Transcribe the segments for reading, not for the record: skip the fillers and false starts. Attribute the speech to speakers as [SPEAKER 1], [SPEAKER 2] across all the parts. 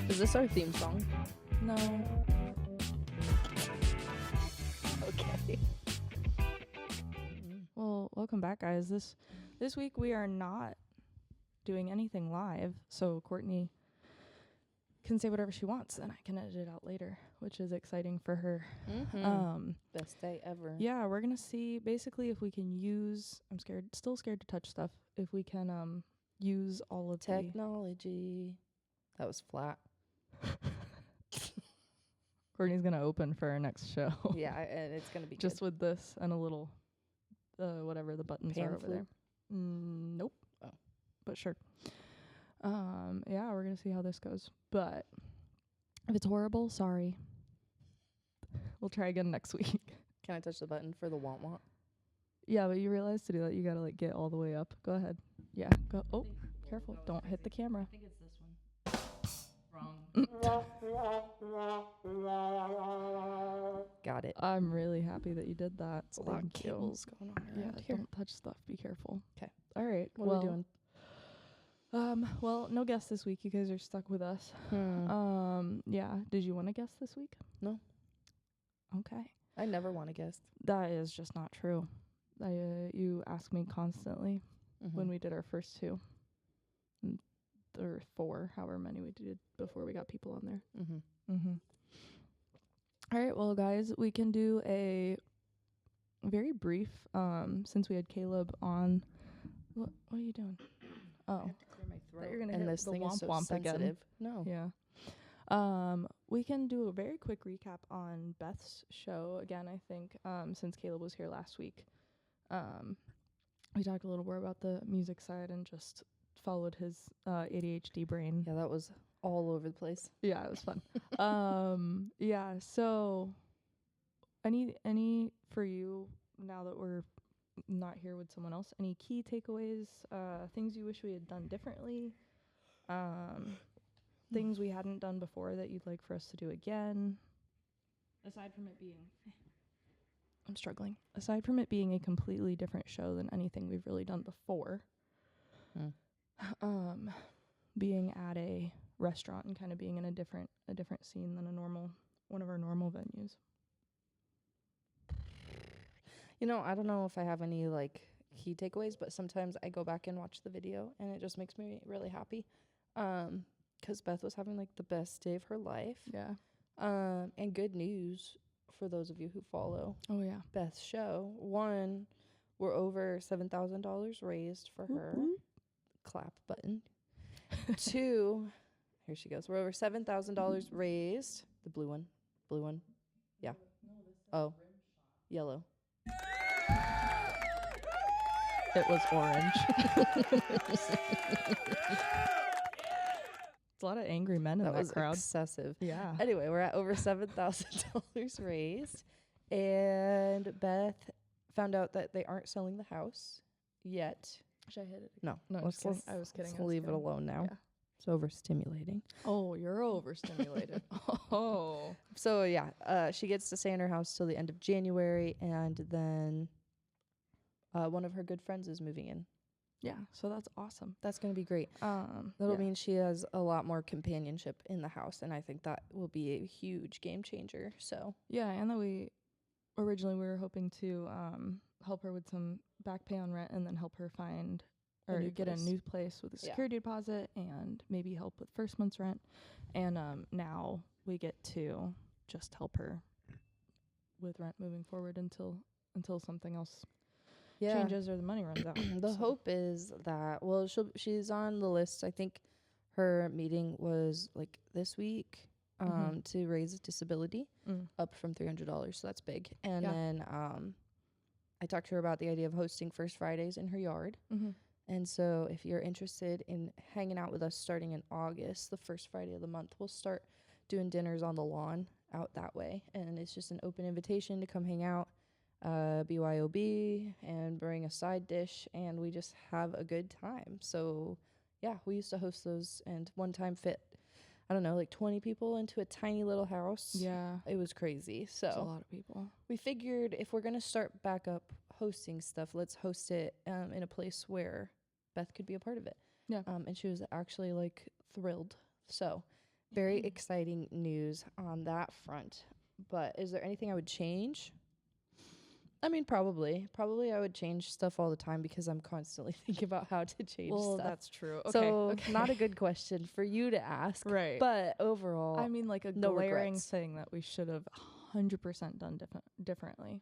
[SPEAKER 1] Is this our theme song?
[SPEAKER 2] No.
[SPEAKER 1] Okay.
[SPEAKER 2] Well, welcome back, guys. This week we are not doing anything live, so Courtney can say whatever she wants, and I can edit it out later, which is exciting for her.
[SPEAKER 1] Best day ever.
[SPEAKER 2] Yeah, we're gonna see basically if we can use. I'm still scared to touch stuff. If we can use all of
[SPEAKER 1] Technology. That was flat.
[SPEAKER 2] Courtney's gonna open for our next show.
[SPEAKER 1] Yeah, and it's gonna be
[SPEAKER 2] just
[SPEAKER 1] good.
[SPEAKER 2] with this and a little, whatever the buttons
[SPEAKER 1] Pan
[SPEAKER 2] are over
[SPEAKER 1] flute?
[SPEAKER 2] there. Nope.
[SPEAKER 1] Oh.
[SPEAKER 2] But sure. Yeah, we're gonna see how this goes. But if it's horrible, sorry. We'll try again next week.
[SPEAKER 1] Can I touch the button for the want?
[SPEAKER 2] Yeah, but you realize to do that you gotta like get all the way up. Go ahead. Yeah. Go. Oh, careful! Don't hit the camera.
[SPEAKER 1] I think it's this one. Wrong. Got it.
[SPEAKER 2] I'm really happy that you did that.
[SPEAKER 1] It's a lot of
[SPEAKER 2] Thank you.
[SPEAKER 1] cables going on
[SPEAKER 2] Yeah,
[SPEAKER 1] around here.
[SPEAKER 2] don't touch stuff. Be careful.
[SPEAKER 1] 'Kay.
[SPEAKER 2] All right.
[SPEAKER 1] What are we doing?
[SPEAKER 2] Well, no guests this week. You guys are stuck with us. Yeah. Did you want to guess this week?
[SPEAKER 1] No.
[SPEAKER 2] Okay.
[SPEAKER 1] I never want to guess.
[SPEAKER 2] That is just not true. You ask me constantly when we did our first two. Or 4, however many we did before we got people on there. All right, well, guys, we can do a very brief, since we had Caleb on. What are you doing? Oh,
[SPEAKER 1] I have to clear my throat.
[SPEAKER 2] you're gonna
[SPEAKER 1] and
[SPEAKER 2] hit
[SPEAKER 1] this
[SPEAKER 2] the
[SPEAKER 1] thing is so
[SPEAKER 2] womp again.
[SPEAKER 1] sensitive. No.
[SPEAKER 2] Yeah. We can do a very quick recap on Beth's show again. I think since Caleb was here last week, we talked a little more about the music side and just followed his ADHD brain.
[SPEAKER 1] Yeah, that was all over the place.
[SPEAKER 2] Yeah, it was fun. Yeah, so any for you now that we're not here with someone else, any key takeaways, things you wish we had done differently, things we hadn't done before that you'd like for us to do again, aside from it being I'm struggling. Aside from it being a completely different show than anything we've really done before. Being at a restaurant and kind of being in a different scene than one of our normal venues.
[SPEAKER 1] You know, I don't know if I have any like key takeaways, but sometimes I go back and watch the video and it just makes me really happy. 'Cause Beth was having like the best day of her life.
[SPEAKER 2] Yeah.
[SPEAKER 1] And good news for those of you who follow
[SPEAKER 2] Oh yeah.
[SPEAKER 1] Beth's show. 1, we're over $7,000 raised for her. Clap button. 2, here she goes. We're over $7,000 raised. The blue one. Yeah. Oh, yellow.
[SPEAKER 2] It was orange. It's a lot of angry men in
[SPEAKER 1] That
[SPEAKER 2] that
[SPEAKER 1] was
[SPEAKER 2] crowd.
[SPEAKER 1] excessive.
[SPEAKER 2] Yeah.
[SPEAKER 1] Anyway, we're at over $7,000 raised. And Beth found out that they aren't selling the house yet.
[SPEAKER 2] Should I hit it?
[SPEAKER 1] No.
[SPEAKER 2] No,
[SPEAKER 1] let's,
[SPEAKER 2] just kidding.
[SPEAKER 1] let's-
[SPEAKER 2] I was kidding.
[SPEAKER 1] let's
[SPEAKER 2] I was
[SPEAKER 1] leave it
[SPEAKER 2] kidding.
[SPEAKER 1] alone now.
[SPEAKER 2] Yeah.
[SPEAKER 1] It's overstimulating.
[SPEAKER 2] Oh, you're overstimulated. Oh.
[SPEAKER 1] So, yeah, she gets to stay in her house till the end of January. And then one of her good friends is moving in.
[SPEAKER 2] Yeah, so that's awesome.
[SPEAKER 1] That's going to be great. That'll
[SPEAKER 2] yeah.
[SPEAKER 1] mean she has a lot more companionship in the house. And I think that will be a huge game changer. So,
[SPEAKER 2] Yeah, and that we were hoping to help her with some back pay on rent and then help her find or
[SPEAKER 1] new
[SPEAKER 2] get
[SPEAKER 1] place.
[SPEAKER 2] a new place with a
[SPEAKER 1] Yeah.
[SPEAKER 2] security deposit and maybe help with first month's rent. And now we get to just help her with rent moving forward until something else changes or the money runs out.
[SPEAKER 1] The hope is that, well, she's on the list. I think her meeting was like this week to raise disability up from $300. So that's big. And
[SPEAKER 2] Yeah.
[SPEAKER 1] then I talked to her about the idea of hosting First Fridays in her yard. And so if you're interested in hanging out with us starting in August, the first Friday of the month, we'll start doing dinners on the lawn out that way. And it's just an open invitation to come hang out. BYOB and bring a side dish and we just have a good time. So yeah, we used to host those and one time fit, I don't know, like 20 people into a tiny little house.
[SPEAKER 2] Yeah.
[SPEAKER 1] It was crazy.
[SPEAKER 2] It's a
[SPEAKER 1] So
[SPEAKER 2] lot of people.
[SPEAKER 1] we figured if we're going to start back up hosting stuff, let's host it in a place where Beth could be a part of it.
[SPEAKER 2] Yeah.
[SPEAKER 1] And she was actually like thrilled. So very exciting news on that front. But is there anything I would change? I mean, probably I would change stuff all the time because I'm constantly thinking about how to change stuff.
[SPEAKER 2] That's true. Okay.
[SPEAKER 1] So not a good question for you to ask.
[SPEAKER 2] Right.
[SPEAKER 1] But overall,
[SPEAKER 2] I mean, like a
[SPEAKER 1] no
[SPEAKER 2] glaring
[SPEAKER 1] regrets.
[SPEAKER 2] thing that we should have 100% done differently.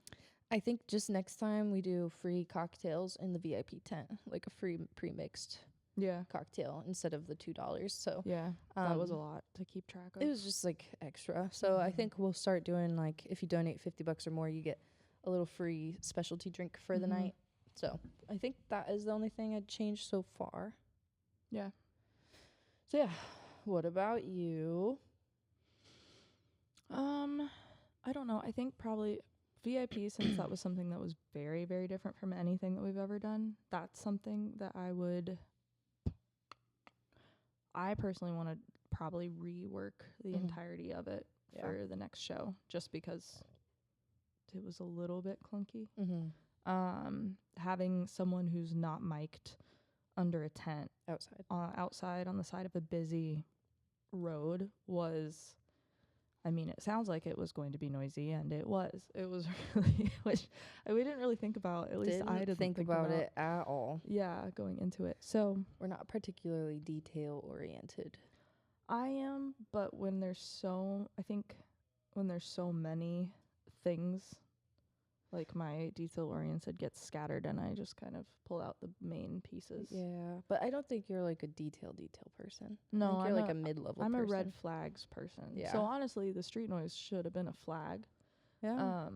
[SPEAKER 1] I think just next time we do free cocktails in the VIP tent, like a free pre-mixed
[SPEAKER 2] Yeah.
[SPEAKER 1] cocktail instead of the $2. So
[SPEAKER 2] Yeah. That was a lot to keep track of.
[SPEAKER 1] it was just like extra. So I think we'll start doing like if you donate $50 or more, you get a little free specialty drink for the night. So I think that is the only thing I'd change so far.
[SPEAKER 2] Yeah.
[SPEAKER 1] So yeah, what about you?
[SPEAKER 2] I don't know. I think probably VIP, since that was something that was very, very different from anything that we've ever done. That's something that I personally want to probably rework the entirety of it for the next show, just because it was a little bit clunky. Having someone who's not mic'd under a tent outside on the side of a busy road was, I mean, it sounds like it was going to be noisy, and it was really, which we didn't really think about. At least I didn't think about
[SPEAKER 1] it at all.
[SPEAKER 2] Yeah, going into it. So
[SPEAKER 1] we're not particularly detail oriented.
[SPEAKER 2] I am, but when there's so many things, like my detail oriented gets scattered, and I just kind of pull out the main pieces.
[SPEAKER 1] Yeah, but I don't think you're like a detail person.
[SPEAKER 2] No,
[SPEAKER 1] I think you're like a mid-level
[SPEAKER 2] I'm
[SPEAKER 1] person.
[SPEAKER 2] a red flags person.
[SPEAKER 1] Yeah.
[SPEAKER 2] So honestly, the street noise should have been a flag.
[SPEAKER 1] Yeah.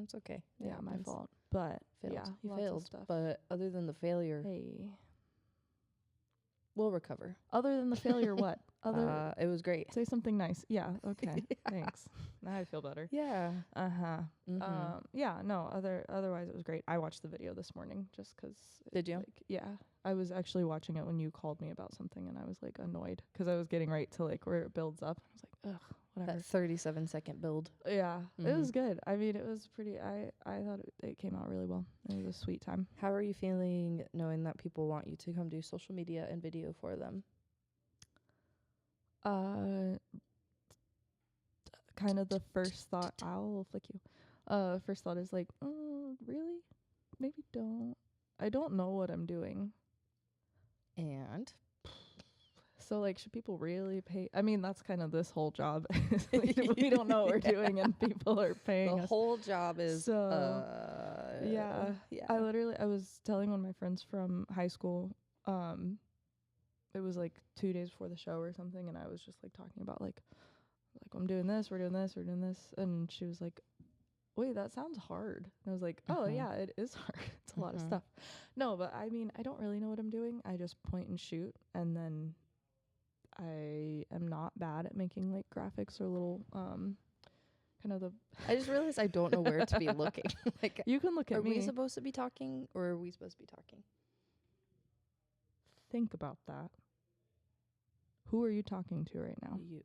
[SPEAKER 1] It's okay.
[SPEAKER 2] Yeah, my fault. But
[SPEAKER 1] failed.
[SPEAKER 2] yeah,
[SPEAKER 1] you
[SPEAKER 2] lots
[SPEAKER 1] failed.
[SPEAKER 2] of stuff.
[SPEAKER 1] But other than the failure,
[SPEAKER 2] Hey.
[SPEAKER 1] we'll recover.
[SPEAKER 2] Other than the failure, what?
[SPEAKER 1] It was great.
[SPEAKER 2] Say something nice. Yeah. Okay. Thanks. Now I feel better.
[SPEAKER 1] Yeah.
[SPEAKER 2] Yeah. No. Otherwise, it was great. I watched the video this morning just 'cause.
[SPEAKER 1] Did you?
[SPEAKER 2] Like, yeah. I was actually watching it when you called me about something, and I was like annoyed 'cause I was getting right to like where it builds up. I was like, ugh, whatever.
[SPEAKER 1] That 37-second build.
[SPEAKER 2] Yeah. It was good. I mean, it was pretty. I thought it came out really well. It was a sweet time.
[SPEAKER 1] How are you feeling knowing that people want you to come do social media and video for them?
[SPEAKER 2] Kind of the first thought. I'll flick you. First thought is like, really? Maybe don't. I don't know what I'm doing.
[SPEAKER 1] And
[SPEAKER 2] so like, should people really pay? I mean, that's kind of this whole job. Like, we don't know what we're doing, and people are paying us.
[SPEAKER 1] The whole job is
[SPEAKER 2] so. Yeah. I was telling one of my friends from high school. It was like 2 days before the show or something, and I was just like talking about like I'm doing this, we're doing this, and she was like, wait, that sounds hard. And I was like, oh yeah, it is hard. It's a lot of stuff. No, but I mean, I don't really know what I'm doing. I just point and shoot, and then I am not bad at making like graphics or little kind of the.
[SPEAKER 1] I just realized I don't know where to be looking. Like,
[SPEAKER 2] you can look at me.
[SPEAKER 1] Are we supposed to be talking, or are we supposed to be talking?
[SPEAKER 2] Think about that. Who are you talking to right now?
[SPEAKER 1] You.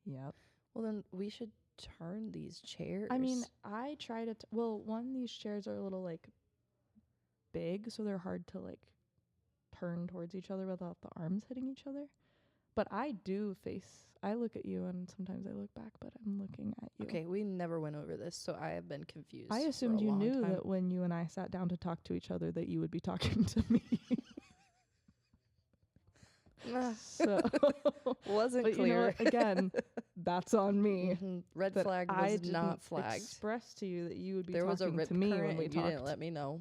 [SPEAKER 2] Yep.
[SPEAKER 1] Well, then we should turn these chairs.
[SPEAKER 2] I mean, I try to. These chairs are a little like big, so they're hard to like turn towards each other without the arms hitting each other. But I look at you, and sometimes I look back, but I'm looking at you.
[SPEAKER 1] Okay, we never went over this, so I have been confused.
[SPEAKER 2] I assumed you knew that when you and I sat down to talk to each other that you would be talking to me. So
[SPEAKER 1] wasn't
[SPEAKER 2] but
[SPEAKER 1] clear.
[SPEAKER 2] You know what? Again, that's on me.
[SPEAKER 1] Red flag was not flagged.
[SPEAKER 2] Express to you that you would be
[SPEAKER 1] there was a
[SPEAKER 2] talking
[SPEAKER 1] rip
[SPEAKER 2] to me when we
[SPEAKER 1] and
[SPEAKER 2] talked.
[SPEAKER 1] You didn't let me know.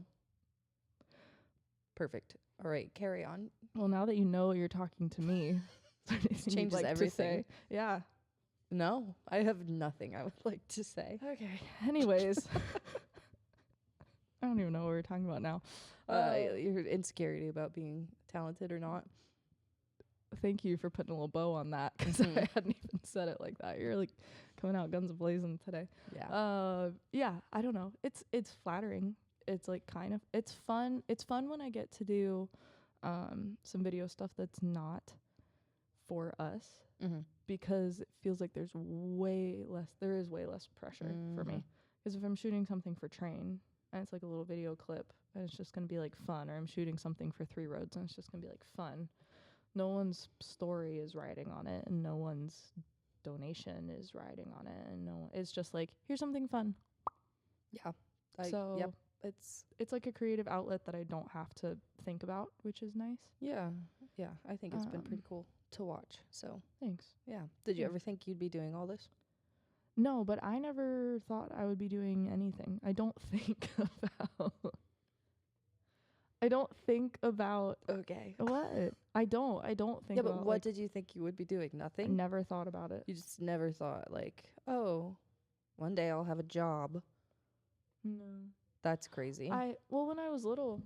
[SPEAKER 1] Perfect. All right, carry on.
[SPEAKER 2] Well, now that you know you're talking to me,
[SPEAKER 1] changes everything.
[SPEAKER 2] Yeah.
[SPEAKER 1] No, I have nothing I would like to say.
[SPEAKER 2] Okay. Anyways, I don't even know what we're talking about now.
[SPEAKER 1] Your insecurity about being talented or not.
[SPEAKER 2] Thank you for putting a little bow on that, because I hadn't even said it like that. You're like coming out guns a-blazing today.
[SPEAKER 1] Yeah.
[SPEAKER 2] Yeah. I don't know. It's flattering. It's like kind of it's fun. It's fun when I get to do some video stuff that's not for us, because it feels like there is way less pressure for me. Because if I'm shooting something for Train and it's like a little video clip and it's just gonna be like fun, or I'm shooting something for Three Roads and it's just gonna be like fun, no one's story is riding on it, and no one's donation is riding on it, and it's just like, here's something fun.
[SPEAKER 1] Yeah.
[SPEAKER 2] So
[SPEAKER 1] It's
[SPEAKER 2] it's like a creative outlet that I don't have to think about, which is nice.
[SPEAKER 1] yeah. I think it's been pretty cool to watch. So
[SPEAKER 2] Thanks.
[SPEAKER 1] yeah. Did you
[SPEAKER 2] Yeah.
[SPEAKER 1] ever think you'd be doing all this?
[SPEAKER 2] No, but I never thought I would be doing anything. I don't think about
[SPEAKER 1] Okay.
[SPEAKER 2] what? I don't think
[SPEAKER 1] Yeah,
[SPEAKER 2] about,
[SPEAKER 1] but what
[SPEAKER 2] like,
[SPEAKER 1] did you think you would be doing?
[SPEAKER 2] I
[SPEAKER 1] Nothing?
[SPEAKER 2] never thought about it.
[SPEAKER 1] You just never thought like, oh, one day I'll have a job.
[SPEAKER 2] No.
[SPEAKER 1] That's crazy.
[SPEAKER 2] When I was little,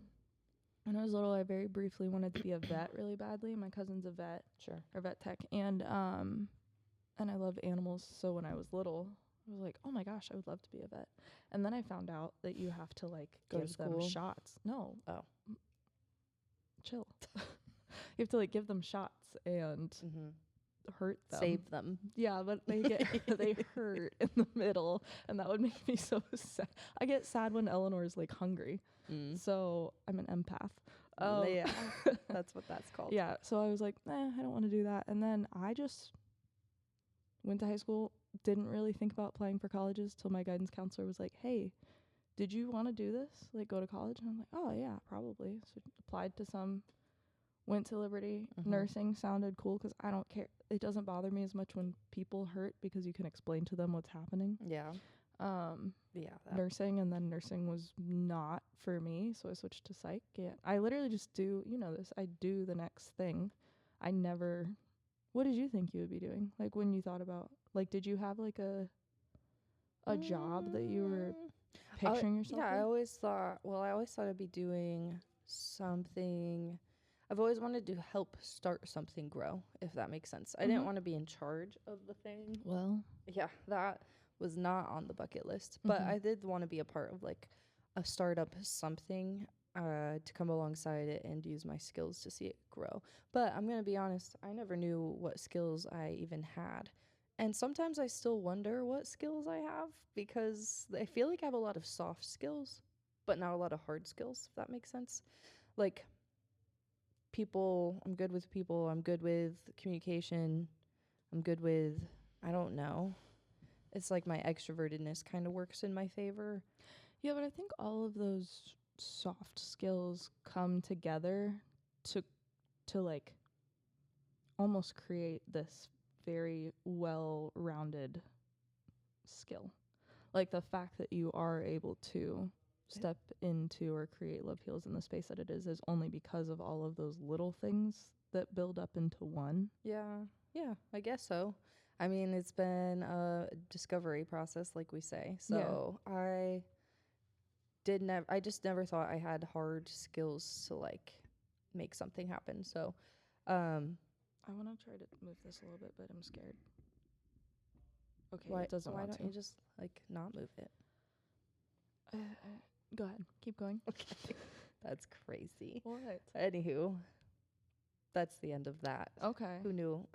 [SPEAKER 2] I very briefly wanted to be a vet really badly. My cousin's a vet,
[SPEAKER 1] Sure.
[SPEAKER 2] or vet tech, and I love animals. So when I was little, I was like, oh my gosh, I would love to be a vet. And then I found out that you have to, like,
[SPEAKER 1] Go to
[SPEAKER 2] give them
[SPEAKER 1] school?
[SPEAKER 2] shots. No.
[SPEAKER 1] Oh.
[SPEAKER 2] Chill. You have to, like, give them shots and hurt them.
[SPEAKER 1] Save them.
[SPEAKER 2] Yeah, but they they hurt in the middle, and that would make me so sad. I get sad when Eleanor's, like, hungry. So I'm an empath.
[SPEAKER 1] Yeah, that's what that's called.
[SPEAKER 2] Yeah, so I was like, I don't want to do that. And then I just went to high school, didn't really think about applying for colleges till my guidance counselor was like, hey, did you want to do this? Like, go to college? And I'm like, oh, yeah, probably. So applied to some, went to Liberty. Nursing sounded cool because I don't care. It doesn't bother me as much when people hurt because you can explain to them what's happening.
[SPEAKER 1] Yeah.
[SPEAKER 2] Nursing, and then nursing was not for me, so I switched to psych. Yeah, I literally just do, I do the next thing. I never. What did you think you would be doing? Like, when you thought about, like, did you have like a job that you were picturing yourself?
[SPEAKER 1] Yeah,
[SPEAKER 2] in?
[SPEAKER 1] I always thought I'd be doing something. I've always wanted to help start something grow, if that makes sense. I didn't want to be in charge of the thing.
[SPEAKER 2] Well,
[SPEAKER 1] Yeah, that was not on the bucket list, but I did want to be a part of, like, a startup something to come alongside it and use my skills to see it grow. But I'm going to be honest, I never knew what skills I even had. And sometimes I still wonder what skills I have because I feel like I have a lot of soft skills, but not a lot of hard skills, if that makes sense. Like, I'm good with people, I'm good with communication, I'm good with, I don't know. It's like my extrovertedness kind of works in my favor.
[SPEAKER 2] yeah, but I think all of those soft skills come together to like almost create this very well-rounded skill. Like, the fact that you are able to step into or create Love Heals in the space that it is only because of all of those little things that build up into one.
[SPEAKER 1] Yeah, I guess so. I mean, it's been a discovery process, like we say. So I just never thought I had hard skills to, like, make something happen. So,
[SPEAKER 2] I want to try to move this a little bit, but I'm scared. Okay, it doesn't want to.
[SPEAKER 1] Why don't you just, like, not move it?
[SPEAKER 2] Go ahead. Keep going.
[SPEAKER 1] Okay. That's crazy.
[SPEAKER 2] What?
[SPEAKER 1] Anywho, that's the end of that.
[SPEAKER 2] Okay.
[SPEAKER 1] Who knew?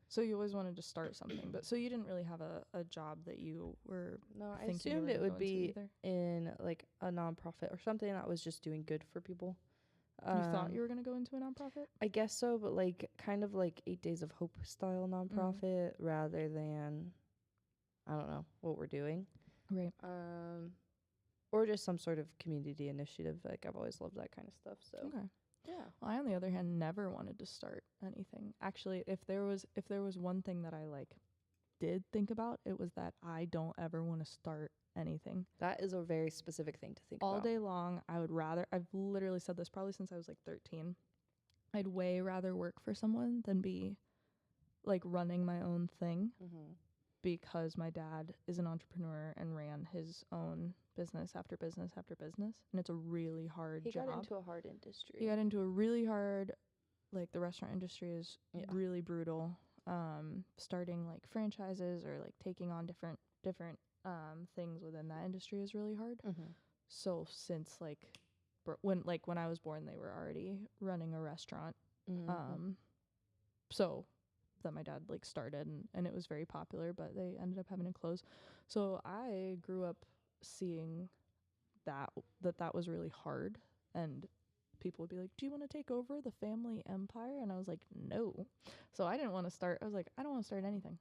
[SPEAKER 2] So you always wanted to start something, but so you didn't really have a job that you were
[SPEAKER 1] No, I
[SPEAKER 2] thinking you
[SPEAKER 1] assumed
[SPEAKER 2] were
[SPEAKER 1] it
[SPEAKER 2] gonna
[SPEAKER 1] would
[SPEAKER 2] go into
[SPEAKER 1] be
[SPEAKER 2] either?
[SPEAKER 1] in, like, a nonprofit or something that was just doing good for people.
[SPEAKER 2] You thought you were going to go into a nonprofit?
[SPEAKER 1] I guess so, but, like, kind of like 8 Days of Hope style nonprofit rather than, I don't know, what we're doing.
[SPEAKER 2] Right.
[SPEAKER 1] Or just some sort of community initiative. Like, I've always loved that kind of stuff. So
[SPEAKER 2] Okay.
[SPEAKER 1] yeah.
[SPEAKER 2] Well, I, on the other hand, never wanted to start anything. Actually, if there was one thing that I, like, did think about, it was that I don't ever want to start anything.
[SPEAKER 1] That is a very specific thing to think
[SPEAKER 2] All
[SPEAKER 1] about.
[SPEAKER 2] day long, I've literally said this probably since I was, like, 13. I'd way rather work for someone than be, like, running my own thing, because my dad is an entrepreneur and ran his own business after business after business, and it's a really hard job.
[SPEAKER 1] He got into a hard industry.
[SPEAKER 2] He got into a really hard, like, the restaurant industry is really brutal. Starting, like, franchises or, like, taking on different things within that industry is really hard. So since, like, when I was born, they were already running a restaurant. So that my dad, like, started, and it was very popular, but they ended up having to close. So I grew up seeing that was really hard and people would be like, do you want to take over the family empire? And I was like, no. So I didn't want to start. I was like, I don't want to start anything.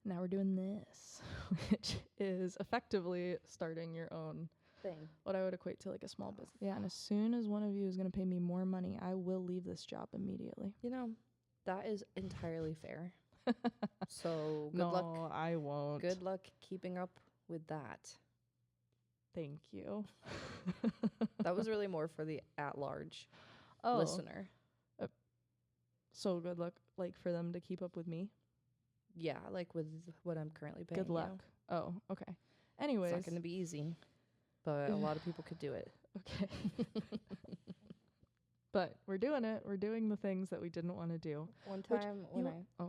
[SPEAKER 2] Now we're doing this, which is effectively starting your own
[SPEAKER 1] thing.
[SPEAKER 2] What I would equate to like a small business. Yeah, and as soon as one of you is going to pay me more money, I will leave this job immediately.
[SPEAKER 1] You know, that is entirely fair. So good luck.
[SPEAKER 2] No, I won't.
[SPEAKER 1] Good luck keeping up with that.
[SPEAKER 2] Thank you.
[SPEAKER 1] That was really more for the at-large
[SPEAKER 2] Oh,
[SPEAKER 1] listener.
[SPEAKER 2] so good luck, like for them to keep up with me.
[SPEAKER 1] Yeah, like with what I'm currently paying.
[SPEAKER 2] Good luck.
[SPEAKER 1] You.
[SPEAKER 2] Oh, okay. Anyways,
[SPEAKER 1] It's not going to be easy, but a lot of people could do it.
[SPEAKER 2] okay. But we're doing it. We're doing the things that we didn't want to do.
[SPEAKER 1] One time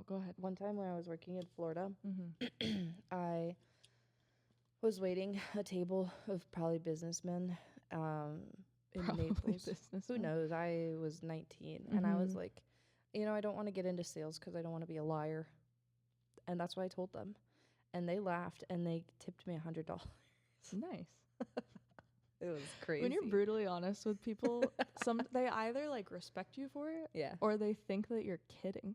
[SPEAKER 2] go ahead.
[SPEAKER 1] One time when I was working in Florida,
[SPEAKER 2] Mm-hmm.
[SPEAKER 1] I was waiting a table of probably businessmen in Naples. Who knows? I was 19, and I was like, I don't want to get into sales because I don't want to be a liar. And that's what I told them. And they laughed, and they tipped me $100.
[SPEAKER 2] Nice.
[SPEAKER 1] It was crazy.
[SPEAKER 2] When you're brutally honest with people, they either like respect you for it,
[SPEAKER 1] yeah,
[SPEAKER 2] or they think that you're kidding.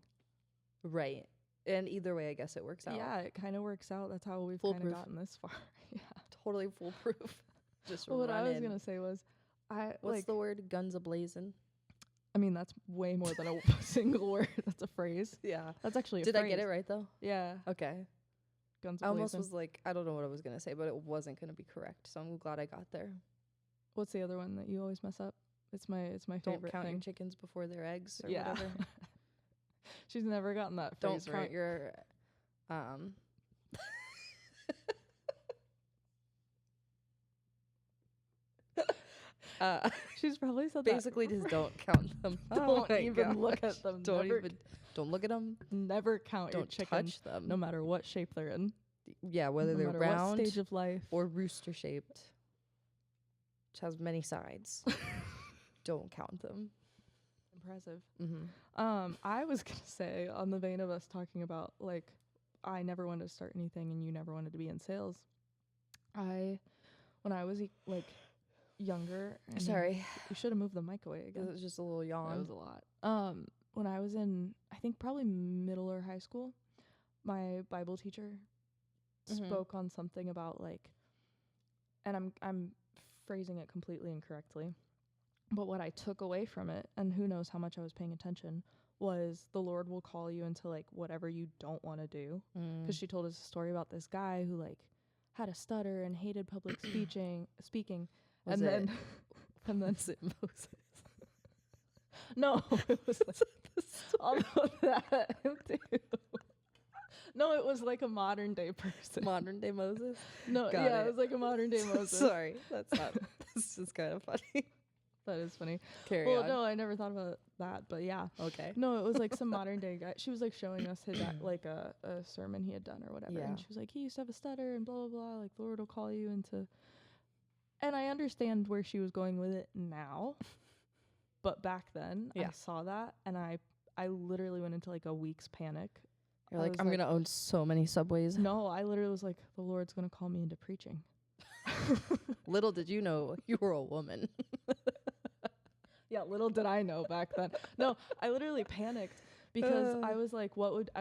[SPEAKER 1] right. And either way, I guess it works out.
[SPEAKER 2] Yeah, it kind of works out. That's how we've kind of
[SPEAKER 1] Foolproof.
[SPEAKER 2] gotten this far. Yeah.
[SPEAKER 1] Totally foolproof. Just
[SPEAKER 2] Well, what I was
[SPEAKER 1] in.
[SPEAKER 2] gonna say was,
[SPEAKER 1] What's the word? Guns a-blazing.
[SPEAKER 2] I mean, that's way more than a single word. That's a phrase.
[SPEAKER 1] Yeah.
[SPEAKER 2] That's actually a
[SPEAKER 1] Did
[SPEAKER 2] phrase.
[SPEAKER 1] I get it right though?
[SPEAKER 2] Yeah.
[SPEAKER 1] Okay.
[SPEAKER 2] Guns
[SPEAKER 1] I almost
[SPEAKER 2] a-blazing.
[SPEAKER 1] was like, I don't know what I was gonna say, but it wasn't gonna be correct. So I'm glad I got there.
[SPEAKER 2] What's the other one that you always mess up? It's my
[SPEAKER 1] Don't
[SPEAKER 2] favorite
[SPEAKER 1] count
[SPEAKER 2] thing.
[SPEAKER 1] your chickens before their eggs or
[SPEAKER 2] Yeah.
[SPEAKER 1] whatever.
[SPEAKER 2] She's never gotten that
[SPEAKER 1] Don't
[SPEAKER 2] phrase
[SPEAKER 1] count
[SPEAKER 2] right.
[SPEAKER 1] your
[SPEAKER 2] She's probably said
[SPEAKER 1] basically just don't count them.
[SPEAKER 2] Don't even look at them.
[SPEAKER 1] Don't
[SPEAKER 2] Never
[SPEAKER 1] don't look at them.
[SPEAKER 2] Never count your
[SPEAKER 1] Don't
[SPEAKER 2] chickens,
[SPEAKER 1] touch them.
[SPEAKER 2] no matter what shape they're in.
[SPEAKER 1] Yeah, whether
[SPEAKER 2] no
[SPEAKER 1] they're
[SPEAKER 2] matter
[SPEAKER 1] round
[SPEAKER 2] what stage of life.
[SPEAKER 1] or rooster shaped, which has many sides. Don't count them.
[SPEAKER 2] Impressive.
[SPEAKER 1] Mm-hmm.
[SPEAKER 2] I was gonna say, on the vein of us talking about like, I never wanted to start anything and you never wanted to be in sales. When I was like younger.
[SPEAKER 1] Sorry,
[SPEAKER 2] You should have moved the mic away again.
[SPEAKER 1] it was just a little yawn.
[SPEAKER 2] That was a lot. When I was in, I think probably middle or high school, my Bible teacher spoke on something about like, and I'm phrasing it completely incorrectly, but what I took away from it, and who knows how much I was paying attention, was the Lord will call you into like whatever you don't want to do. Because she told us a story about this guy who like had a stutter and hated public speaking,
[SPEAKER 1] Was
[SPEAKER 2] and
[SPEAKER 1] it-
[SPEAKER 2] then and then
[SPEAKER 1] Was it Moses?
[SPEAKER 2] no, it was like although that too. No, it was like a modern day person.
[SPEAKER 1] Modern day Moses?
[SPEAKER 2] No,
[SPEAKER 1] Got
[SPEAKER 2] yeah,
[SPEAKER 1] it.
[SPEAKER 2] it was like a modern day Moses.
[SPEAKER 1] Sorry, that's not. This is kind of funny.
[SPEAKER 2] That is funny.
[SPEAKER 1] Carry on.
[SPEAKER 2] No, I never thought about that, but yeah.
[SPEAKER 1] Okay.
[SPEAKER 2] No, it was like some modern day guy. She was like showing us his like a sermon he had done or whatever,
[SPEAKER 1] Yeah.
[SPEAKER 2] and she was like, he used to have a stutter and blah blah blah. Like the Lord will call you into. And I understand where she was going with it now, but back then I
[SPEAKER 1] Yeah.
[SPEAKER 2] saw that and I literally went into like a week's panic.
[SPEAKER 1] You're
[SPEAKER 2] I
[SPEAKER 1] like,
[SPEAKER 2] was
[SPEAKER 1] I'm gonna own so many Subways.
[SPEAKER 2] No, I literally was like, the Lord's gonna call me into preaching.
[SPEAKER 1] Little did you know you were a woman.
[SPEAKER 2] Yeah, little did I know back then. No, I literally panicked because I was like, what would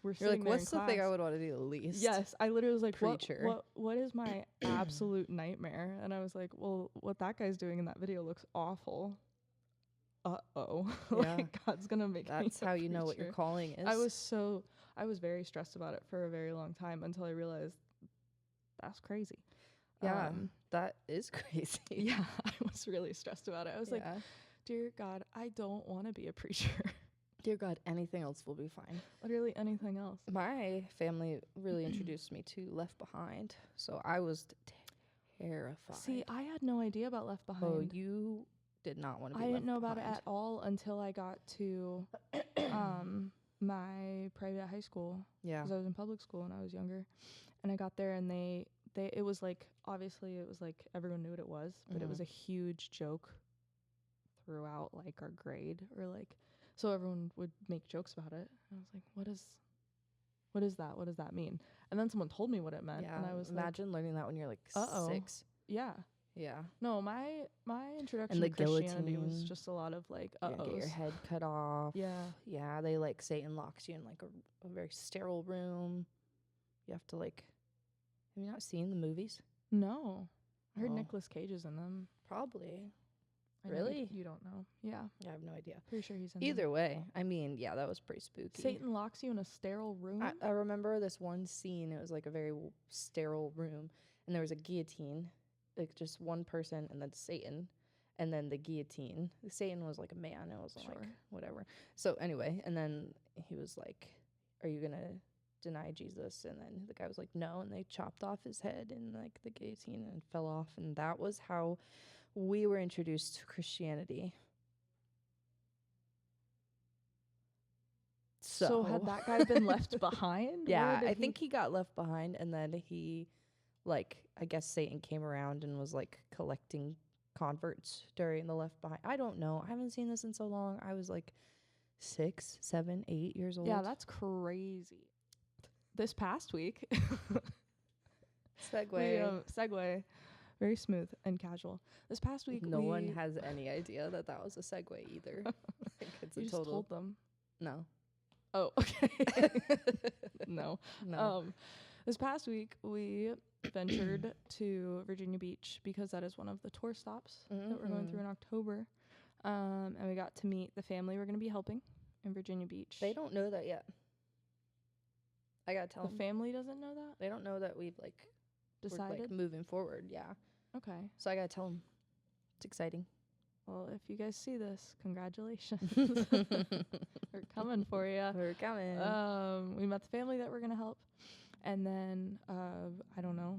[SPEAKER 2] we're
[SPEAKER 1] You're
[SPEAKER 2] sitting
[SPEAKER 1] like,
[SPEAKER 2] there
[SPEAKER 1] what's
[SPEAKER 2] in
[SPEAKER 1] the thing I
[SPEAKER 2] class.
[SPEAKER 1] would want to do the least?
[SPEAKER 2] Yes, I literally was like,
[SPEAKER 1] Preacher.
[SPEAKER 2] what is my absolute nightmare? And I was like, well, what that guy's doing in that video looks awful. Uh-oh.
[SPEAKER 1] Yeah.
[SPEAKER 2] Like, God's gonna make me
[SPEAKER 1] That's
[SPEAKER 2] a
[SPEAKER 1] how you know what your
[SPEAKER 2] preacher.
[SPEAKER 1] calling is.
[SPEAKER 2] I was very stressed about it for a very long time until I realized that's crazy.
[SPEAKER 1] Yeah, that is crazy.
[SPEAKER 2] Yeah, I was really stressed about it. I was like, dear God, I don't want to be a preacher.
[SPEAKER 1] Dear God, anything else will be fine.
[SPEAKER 2] Literally anything else.
[SPEAKER 1] My family really introduced me to Left Behind, so I was terrified.
[SPEAKER 2] See, I had no idea about Left Behind.
[SPEAKER 1] Oh, you did not want to be
[SPEAKER 2] I
[SPEAKER 1] left
[SPEAKER 2] didn't know about it
[SPEAKER 1] behind.
[SPEAKER 2] at all until I got to my private high school.
[SPEAKER 1] Yeah.
[SPEAKER 2] Because I was in public school when I was younger. And I got there and it was like, obviously it was like everyone knew what it was, but it was a huge joke throughout like our grade or like, so everyone would make jokes about it. And I was like, what is that? What does that mean? And then someone told me what it meant.
[SPEAKER 1] Yeah.
[SPEAKER 2] And I was
[SPEAKER 1] Imagine learning that when you're like
[SPEAKER 2] Uh-oh.
[SPEAKER 1] 6.
[SPEAKER 2] yeah.
[SPEAKER 1] Yeah.
[SPEAKER 2] No, my introduction
[SPEAKER 1] the
[SPEAKER 2] to Christianity was
[SPEAKER 1] guillotine.
[SPEAKER 2] just a lot of like,
[SPEAKER 1] You're gonna get your head cut off.
[SPEAKER 2] Yeah.
[SPEAKER 1] Yeah, they like Satan locks you in like a very sterile room. You have to like. Have you not seen the movies?
[SPEAKER 2] No, I heard
[SPEAKER 1] Oh.
[SPEAKER 2] Nicolas Cage is in them.
[SPEAKER 1] Probably.
[SPEAKER 2] I know
[SPEAKER 1] Really?
[SPEAKER 2] you don't know. Yeah,
[SPEAKER 1] I have no idea.
[SPEAKER 2] pretty sure he's in
[SPEAKER 1] Either way, I mean, yeah, that was pretty spooky.
[SPEAKER 2] Satan locks you in a sterile room.
[SPEAKER 1] I remember this one scene. It was like a very sterile room, and there was a guillotine, like just one person, and then Satan, and then the guillotine. Satan was like a man. It was like
[SPEAKER 2] Sure.
[SPEAKER 1] whatever. So anyway, and then he was like, "Are you gonna deny Jesus?" And then the guy was like, "No," and they chopped off his head in like the guillotine and fell off, and that was how we were introduced to Christianity.
[SPEAKER 2] So had that guy been left behind?
[SPEAKER 1] Yeah,
[SPEAKER 2] Where did
[SPEAKER 1] I think he got left behind, and then he, like, I guess Satan came around and was like collecting converts during the Left Behind. I don't know. I haven't seen this in so long. I was like 6, 7, 8 years old.
[SPEAKER 2] Yeah, that's crazy. This past week,
[SPEAKER 1] segue.
[SPEAKER 2] segue, very smooth and casual. This past week,
[SPEAKER 1] No one has any idea that was a segue either. Like, it's
[SPEAKER 2] you
[SPEAKER 1] a
[SPEAKER 2] just
[SPEAKER 1] total.
[SPEAKER 2] told them.
[SPEAKER 1] No.
[SPEAKER 2] Oh, okay. No.
[SPEAKER 1] No.
[SPEAKER 2] This past week we ventured to Virginia Beach because that is one of the tour stops that we're going through in October. And we got to meet the family we're going to be helping in Virginia Beach.
[SPEAKER 1] They don't know that yet. I gotta tell
[SPEAKER 2] The
[SPEAKER 1] them.
[SPEAKER 2] family doesn't know that?
[SPEAKER 1] They don't know that we've like
[SPEAKER 2] Decided?
[SPEAKER 1] we're, like moving forward. Yeah.
[SPEAKER 2] Okay.
[SPEAKER 1] So I gotta tell them. It's exciting.
[SPEAKER 2] Well, if you guys see this, congratulations. We're coming for you.
[SPEAKER 1] We're coming.
[SPEAKER 2] We met the family that we're going to help. And then, I don't know,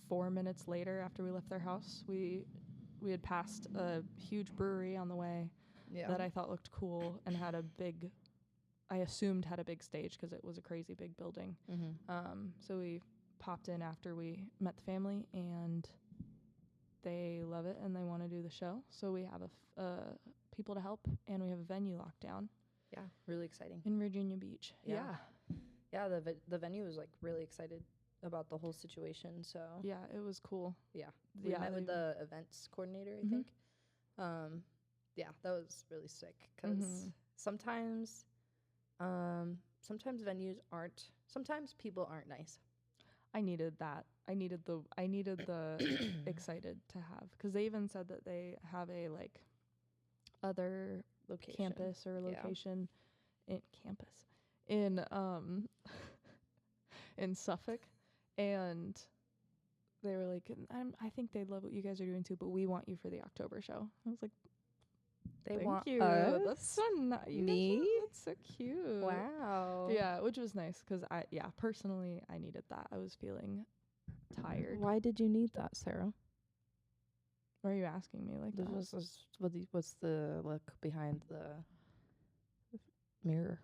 [SPEAKER 2] 4 minutes later after we left their house, we had passed a huge brewery on the way that I thought looked cool and had a big, I assumed had a big stage because it was a crazy big building. So we popped in after we met the family, and they love it and they want to do the show. So we have people to help, and we have a venue locked down.
[SPEAKER 1] Yeah, really exciting.
[SPEAKER 2] In Virginia Beach.
[SPEAKER 1] Yeah. Yeah, the venue was like really excited about the whole situation. So
[SPEAKER 2] Yeah, it was cool.
[SPEAKER 1] yeah, we met with the events coordinator, I think. Yeah, that was really sick because sometimes venues aren't. Sometimes people aren't nice.
[SPEAKER 2] I needed that. I needed the excited to have, because they even said that they have a like other
[SPEAKER 1] Location.
[SPEAKER 2] campus or location in in Suffolk, and they were like, I think they love what you guys are doing too, but we want you for the October show. I was like,
[SPEAKER 1] They
[SPEAKER 2] thank
[SPEAKER 1] want
[SPEAKER 2] you.
[SPEAKER 1] us?
[SPEAKER 2] That's so nice.
[SPEAKER 1] Me?
[SPEAKER 2] That's so cute.
[SPEAKER 1] Wow.
[SPEAKER 2] Yeah, which was nice because personally I needed that. I was feeling tired.
[SPEAKER 1] Why did you need that, Sarah?
[SPEAKER 2] Why are you asking me like that?
[SPEAKER 1] What's the look behind the mirror?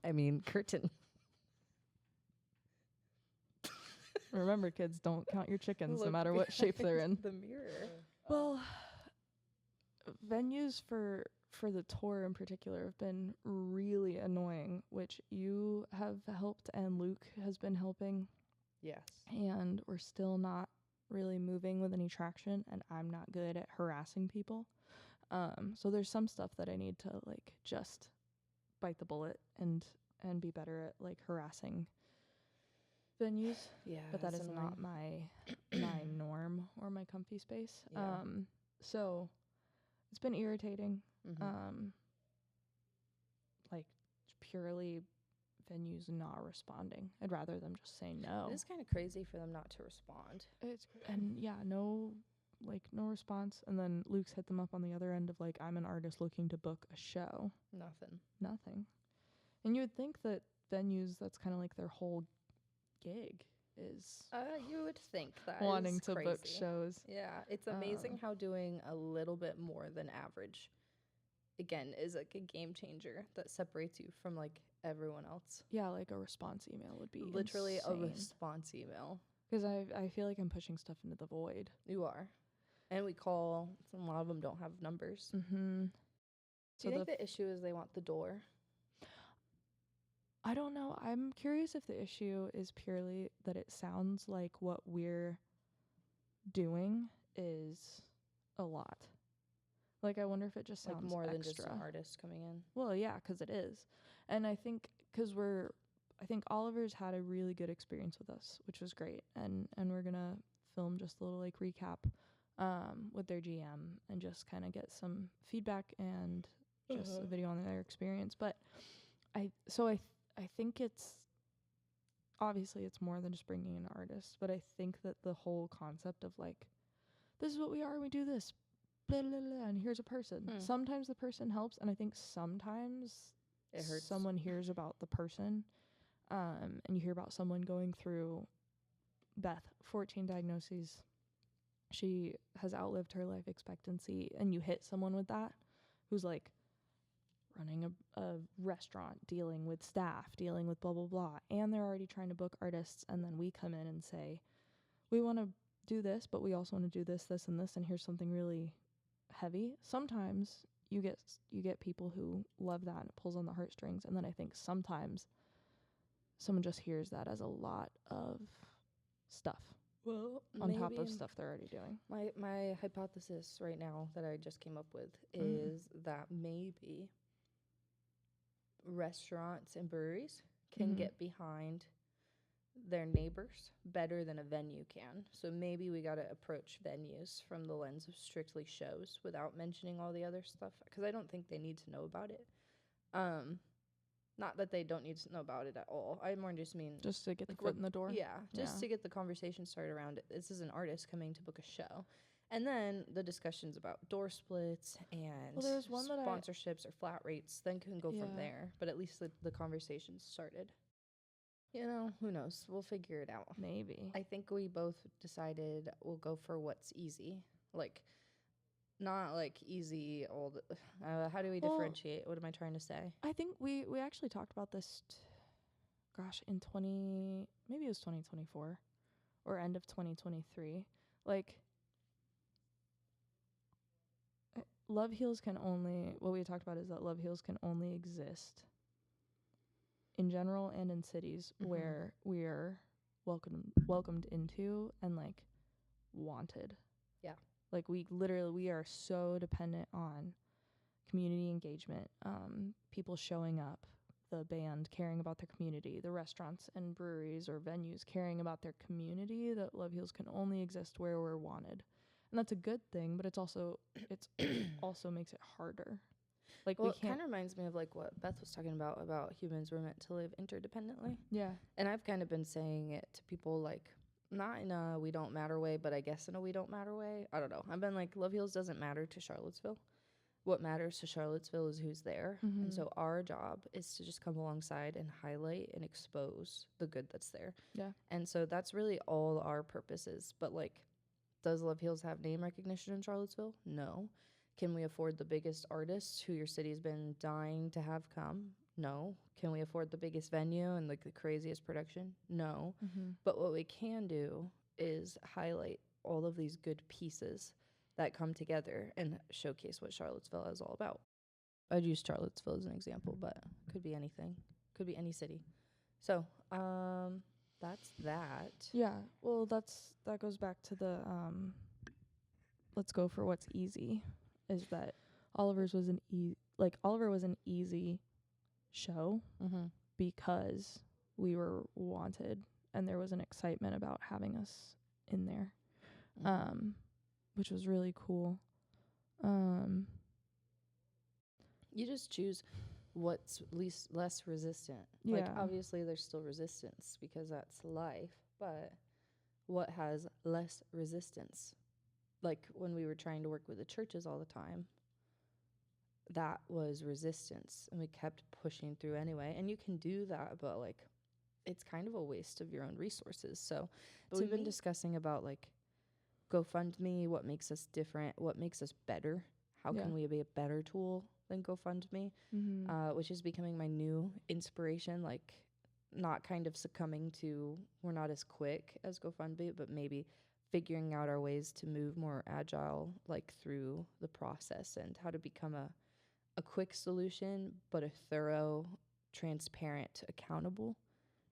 [SPEAKER 1] I mean, curtain.
[SPEAKER 2] Remember, kids, don't count your chickens no
[SPEAKER 1] Look
[SPEAKER 2] matter what shape they're in.
[SPEAKER 1] The mirror.
[SPEAKER 2] Well, venues for the tour in particular have been really annoying, which you have helped and Luke has been helping.
[SPEAKER 1] Yes.
[SPEAKER 2] And we're still not really moving with any traction, and I'm not good at harassing people. So there's some stuff that I need to like just bite the bullet and be better at like harassing venues.
[SPEAKER 1] Yeah.
[SPEAKER 2] But that is not my norm or my comfy space.
[SPEAKER 1] Yeah.
[SPEAKER 2] So it's been irritating. Like purely venues not responding. I'd rather them just say no.
[SPEAKER 1] It's kind of crazy for them not to respond.
[SPEAKER 2] No response. And then Luke's hit them up on the other end of like, I'm an artist looking to book a show. Nothing. And you would think that venues, that's kind of like their whole gig is
[SPEAKER 1] You would think that
[SPEAKER 2] wanting to
[SPEAKER 1] crazy.
[SPEAKER 2] book shows.
[SPEAKER 1] Yeah, it's amazing how doing a little bit more than average, again, is like a game changer that separates you from like everyone else.
[SPEAKER 2] Yeah, like a response email would be
[SPEAKER 1] literally
[SPEAKER 2] insane.
[SPEAKER 1] a response email.
[SPEAKER 2] Because I feel like I'm pushing stuff into the void.
[SPEAKER 1] You are. And we call, a lot of them don't have numbers.
[SPEAKER 2] Mm-hmm.
[SPEAKER 1] Do you think the issue is they want the door?
[SPEAKER 2] I don't know. I'm curious if the issue is purely that it sounds like what we're doing is a lot. Like, I wonder if it just sounds
[SPEAKER 1] Like more
[SPEAKER 2] extra.
[SPEAKER 1] than just an artist coming in.
[SPEAKER 2] Well, yeah, 'cause it is. And I think 'cause I think Oliver's had a really good experience with us, which was great. And we're going to film just a little like recap with their GM and just kind of get some feedback and just a video on their experience. But I think it's obviously it's more than just bringing in artists, but I think that the whole concept of like, this is what we are, we do this, blah, blah, blah, and here's a person. Sometimes the person helps, and I think sometimes
[SPEAKER 1] It hurts.
[SPEAKER 2] someone hears about the person, and you hear about someone going through Beth, 14 diagnoses. She has outlived her life expectancy, and you hit someone with that who's like running a restaurant, dealing with staff, dealing with blah, blah, blah, and they're already trying to book artists, and then we come in and say, we want to do this, but we also want to do this, this, and this, and here's something really heavy. Sometimes you get people who love that and it pulls on the heartstrings, and then I think sometimes someone just hears that as a lot of stuff.
[SPEAKER 1] Well,
[SPEAKER 2] on top of stuff they're already doing.
[SPEAKER 1] My hypothesis right now that I just came up with is that maybe restaurants and breweries can get behind their neighbors better than a venue can. So maybe we got to approach venues from the lens of strictly shows without mentioning all the other stuff, because I don't think they need to know about it. Not that they don't need to know about it at all. I more just mean
[SPEAKER 2] just to get the foot in the door.
[SPEAKER 1] Yeah, just to get the conversation started around it. This is an artist coming to book a show. And then the discussions about door splits and
[SPEAKER 2] there's one
[SPEAKER 1] sponsorships or flat rates then can go from there. But at least the conversation started. You know, who knows? We'll figure it out.
[SPEAKER 2] Maybe.
[SPEAKER 1] I think we both decided we'll go for what's easy. Like, not like easy old. How do we differentiate? What am I trying to say?
[SPEAKER 2] I think we actually talked about this, in maybe it was 2024 or end of 2023. Like, Love Heals can only, what we talked about is that Love Heals can only exist in general and in cities where we are welcomed into and like wanted.
[SPEAKER 1] Yeah.
[SPEAKER 2] Like we are so dependent on community engagement, people showing up, the band caring about their community, the restaurants and breweries or venues caring about their community, that Love Heals can only exist where we're wanted. And that's a good thing, but it's also makes it harder. Like,
[SPEAKER 1] well, it kind of reminds me of like what Beth was talking about humans were meant to live interdependently.
[SPEAKER 2] Yeah.
[SPEAKER 1] And I've kind of been saying it to people, like, not in a we don't matter way, but I guess in a we don't matter way. I don't know. I've been like, Love Heals doesn't matter to Charlottesville. What matters to Charlottesville is who's there. And so our job is to just come alongside and highlight and expose the good that's there.
[SPEAKER 2] Yeah.
[SPEAKER 1] And so that's really all our purpose is. But like, does Love Heals have name recognition in Charlottesville? No. Can we afford the biggest artists who your city's been dying to have come? No. Can we afford the biggest venue and like the craziest production? No. But what we can do is highlight all of these good pieces that come together and showcase what Charlottesville is all about. I'd use Charlottesville as an example, but could be anything. Could be any city. So, that's that.
[SPEAKER 2] Yeah. Well, that goes back to the let's go for what's easy. Is that Oliver was an easy show because we were wanted and there was an excitement about having us in there, which was really cool.
[SPEAKER 1] You just choose what's less resistant.
[SPEAKER 2] Yeah.
[SPEAKER 1] Like, obviously there's still resistance because that's life, but what has less resistance? Like when we were trying to work with the churches all the time, that was resistance, and we kept pushing through anyway. And you can do that, but like, it's kind of a waste of your own resources. So we've been discussing about like GoFundMe, what makes us different, what makes us better, how can we be a better tool than GoFundMe, which is becoming my new inspiration, like not kind of succumbing to we're not as quick as GoFundMe, but maybe figuring out our ways to move more agile, like through the process, and how to become a quick solution, but a thorough transparent, accountable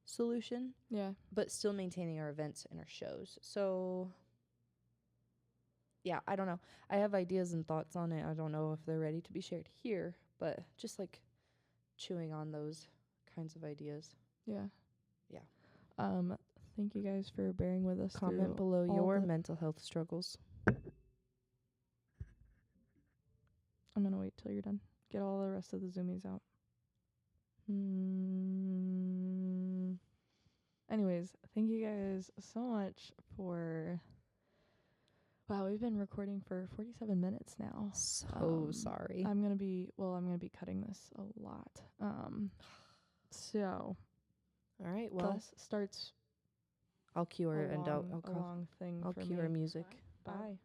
[SPEAKER 1] solution,
[SPEAKER 2] Yeah.
[SPEAKER 1] but still maintaining our events and our shows. So yeah, I don't know. I have ideas and thoughts on it. I don't know if they're ready to be shared here, but just like chewing on those kinds of ideas.
[SPEAKER 2] Yeah.
[SPEAKER 1] Yeah.
[SPEAKER 2] Thank you guys for bearing with us.
[SPEAKER 1] Comment
[SPEAKER 2] through
[SPEAKER 1] below
[SPEAKER 2] all
[SPEAKER 1] your
[SPEAKER 2] the-
[SPEAKER 1] mental health struggles.
[SPEAKER 2] I'm gonna wait till you're done. Get all the rest of the zoomies out. Anyways, thank you guys so much for. Wow, we've been recording for 47 minutes now.
[SPEAKER 1] So sorry.
[SPEAKER 2] I'm gonna be cutting this a lot. So
[SPEAKER 1] All right. Well,
[SPEAKER 2] thus starts
[SPEAKER 1] I'll cue her and
[SPEAKER 2] a long thing
[SPEAKER 1] I'll
[SPEAKER 2] for
[SPEAKER 1] cue
[SPEAKER 2] me.
[SPEAKER 1] her music.
[SPEAKER 2] Bye.